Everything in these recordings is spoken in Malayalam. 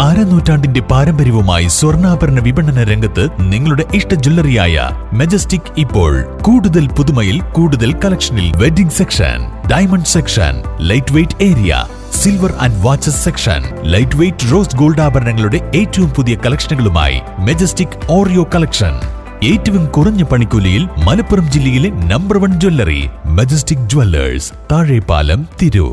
അരനൂറ്റാണ്ടിന്റെ പാരമ്പര്യവുമായി സ്വർണ്ണാഭരണ വിപണന രംഗത്ത് നിങ്ങളുടെ ഇഷ്ട ജ്വല്ലറിയായ മെജസ്റ്റിക് ഇപ്പോൾ കൂടുതൽ പുതുമയിൽ കൂടുതൽ കളക്ഷനിൽ wedding section, diamond section, light weight area, silver and watches section, light weight rose gold ആഭരണങ്ങളുടെ ഏറ്റവും പുതിയ കളക്ഷനുകളുമായി മെജസ്റ്റിക് ഓറിയോ കളക്ഷൻ. ഏറ്റവും കുറഞ്ഞ പണിക്കൂലിയിൽ മലപ്പുറം ജില്ലയിലെ number 1 jewellery majestic Jewellers, Thazhepalam, Tirur.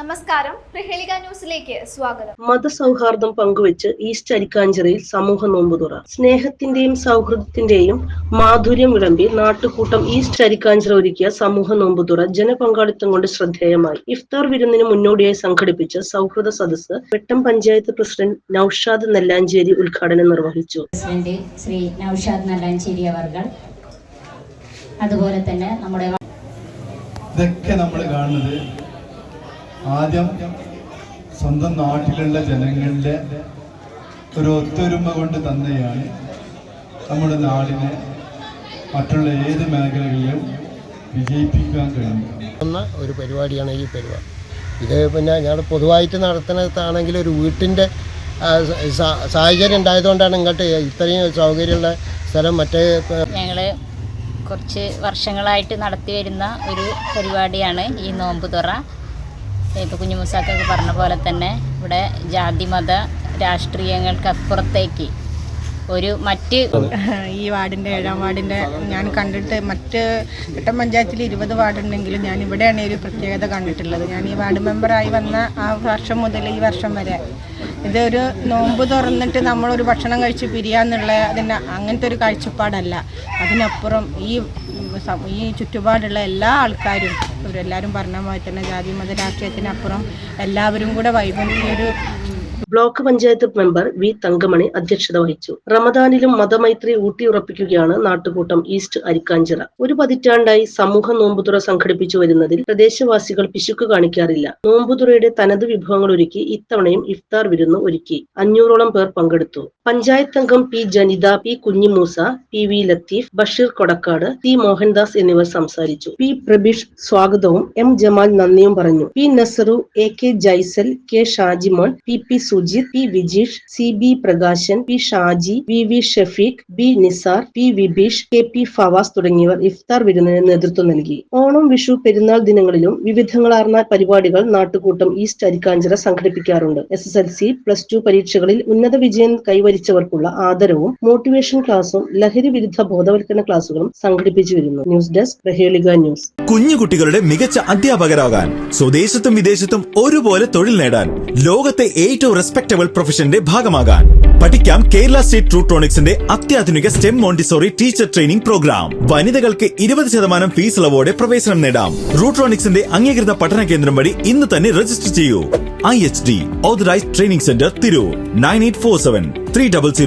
നമസ്കാരം, പ്രഹേളിക ന്യൂസിലേക്ക് സ്വാഗതം. മതസൗഹാർദ്ദം പങ്കുവെച്ച് ഈസ്റ്റ് അരിക്കാഞ്ചിറയിൽ സമൂഹ നോമ്പുതുറ. സ്നേഹത്തിന്റെയും സൗഹൃദത്തിന്റെയും മാധുര്യം വിളമ്പി നാട്ടുകൂട്ടം ഈസ്റ്റ് അരിക്കാഞ്ചിറ ഒരുക്കിയ സമൂഹ നോമ്പുതുറ ജനപങ്കാളിത്തം കൊണ്ട് ശ്രദ്ധേയമായി. ഇഫ്താർ വിരുന്നിന് മുന്നോടിയായി സംഘടിപ്പിച്ച സൗഹൃദ സദസ്സ് വെട്ടം പഞ്ചായത്ത് പ്രസിഡന്റ് നൌഷാദ് നെല്ലാഞ്ചേരി ഉദ്ഘാടനം നിർവഹിച്ചു. പ്രസിഡന്റ് ശ്രീ നൌഷാദ് നെല്ലാഞ്ചേരി അവർ, അതുപോലെ തന്നെ നമ്മുടെ ഇതൊക്കെ നമ്മൾ കാണുന്നത് ആദ്യം സ്വന്തം നാട്ടിലുള്ള ജനങ്ങളുടെ ഒരു ഒത്തൊരുമ കൊണ്ട് തന്നെയാണ് നമ്മുടെ നാടിനെ മറ്റുള്ള ഏത് മേഖലകളിലും വിജയിപ്പിക്കാൻ കഴിയുന്നത്. ഒരു പരിപാടിയാണ് ഈ പരിപാടി. ഇത് പിന്നെ ഞങ്ങൾ പൊതുവായിട്ട് നടത്തുന്നതാണെങ്കിൽ ഒരു വീട്ടിൻ്റെ സാഹചര്യം ഉണ്ടായതുകൊണ്ടാണ് ഇങ്ങോട്ട് ഇത്രയും സൗകര്യമുള്ള സ്ഥലം. മറ്റേ ഞങ്ങൾ കുറച്ച് വർഷങ്ങളായിട്ട് നടത്തി വരുന്ന ഒരു പരിപാടിയാണ് ഈ നോമ്പുതുറ. ഇപ്പോൾ കുഞ്ഞുമൂസാക്കൊക്കെ പറഞ്ഞ പോലെ തന്നെ ഇവിടെ ജാതി മത രാഷ്ട്രീയങ്ങൾക്കപ്പുറത്തേക്ക് ഒരു മറ്റ് ഈ വാർഡിൻ്റെ 7ാം വാർഡിൻ്റെ ഞാൻ കണ്ടിട്ട് മറ്റ് വെട്ടം പഞ്ചായത്തിൽ 20 വാർഡുണ്ടെങ്കിലും ഞാൻ ഇവിടെയാണ് ഒരു പ്രത്യേകത കണ്ടിട്ടുള്ളത്. ഞാൻ ഈ വാർഡ് മെമ്പറായി വന്ന ആ വർഷം മുതൽ ഈ വർഷം വരെ ഇതൊരു നോമ്പ് തുറന്നിട്ട് നമ്മളൊരു ഭക്ഷണം കഴിച്ച് പിരിയാന്നുള്ള അങ്ങനത്തെ ഒരു കാഴ്ചപ്പാടല്ല. അതിനപ്പുറം ഈ ചുറ്റുപാടുള്ള എല്ലാ ആൾക്കാരും ഇവരെല്ലാവരും പറഞ്ഞ പോലെ തന്നെ ജാതി മത രാഷ്ട്രീയത്തിനപ്പുറം എല്ലാവരും കൂടെ വൈബന്ധിയൊരു. Block panchayat member V Thankamani അധ്യക്ഷത വഹിച്ചു. റമദാനിലും മതമൈത്രി ഊട്ടിയുറപ്പിക്കുകയാണ് നാട്ടുകൂട്ടം ഈസ്റ്റ് അരിക്കാഞ്ചിറ. ഒരു പതിറ്റാണ്ടായി സമൂഹ നോമ്പുതുറ സംഘടിപ്പിച്ചു വരുന്നതിൽ പ്രദേശവാസികൾ പിശുക്ക് കാണിക്കാറില്ല. നോമ്പുതുറയുടെ തനത് വിഭവങ്ങൾ ഒരുക്കി ഇത്തവണയും ഇഫ്താർ വിരുന്ന് ഒരുക്കി. 500ഓളം പേർ പങ്കെടുത്തു. പഞ്ചായത്ത് അംഗം P Janitha, P Kunhimoosa, P V Latheef, Basheer Kodakkad, T Mohandas എന്നിവർ സംസാരിച്ചു. പി പ്രബീഷ് സ്വാഗതവും എം ജമാൽ നന്ദിയും പറഞ്ഞു. P Nasaru, A K Jaisal, K Shajimon, P Sujith, P Vijeesh, C B Prakashan, P Shaji, V Shafeeq, B Nisar, P Vibeesh, K P Fawas തുടങ്ങിയവർ ഇഫ്താർ വിരുന്നിന് നേതൃത്വം നൽകി. ഓണം, വിഷു, പെരുന്നാൾ ദിനങ്ങളിലും വിവിധങ്ങളാർന്ന പരിപാടികൾ നാട്ടുകൂട്ടം ഈസ്റ്റ് അരിക്കാഞ്ചിറ സംഘടിപ്പിക്കാറുണ്ട്. SSLC, +2 പരീക്ഷകളിൽ ഉന്നത വിജയം കൈവരിച്ചവർക്കുള്ള ആദരവും മോട്ടിവേഷൻ ക്ലാസും ലഹരി വിരുദ്ധ ബോധവൽക്കരണ ക്ലാസുകളും സംഘടിപ്പിച്ചു വരുന്നു. News desk, Prahelika news. കുഞ്ഞുകുട്ടികളുടെ മികച്ച അധ്യാപകരാകാൻ, സ്വദേശത്തും വിദേശത്തും ഒരുപോലെ തൊഴിൽ നേടാൻ, ലോകത്തെ ഏറ്റവും റെസ്പെക്ടബിൾ പ്രൊഫഷന്റെ ഭാഗമാകാൻ പഠിക്കാം. കേരള സ്റ്റേറ്റ് റൂട്രോണിക്സിന്റെ അത്യാധുനിക STEM montessori teacher training programme. വനിതകൾക്ക് 20% ഫീസ് ഇളവോടെ പ്രവേശനം നേടാം. റൂട്രോണിക്സിന്റെ അംഗീകൃത പഠന കേന്ദ്രം വഴി ഇന്ന് തന്നെ രജിസ്റ്റർ ചെയ്യൂ. IHD authorised training centre, Tirur. 9847 300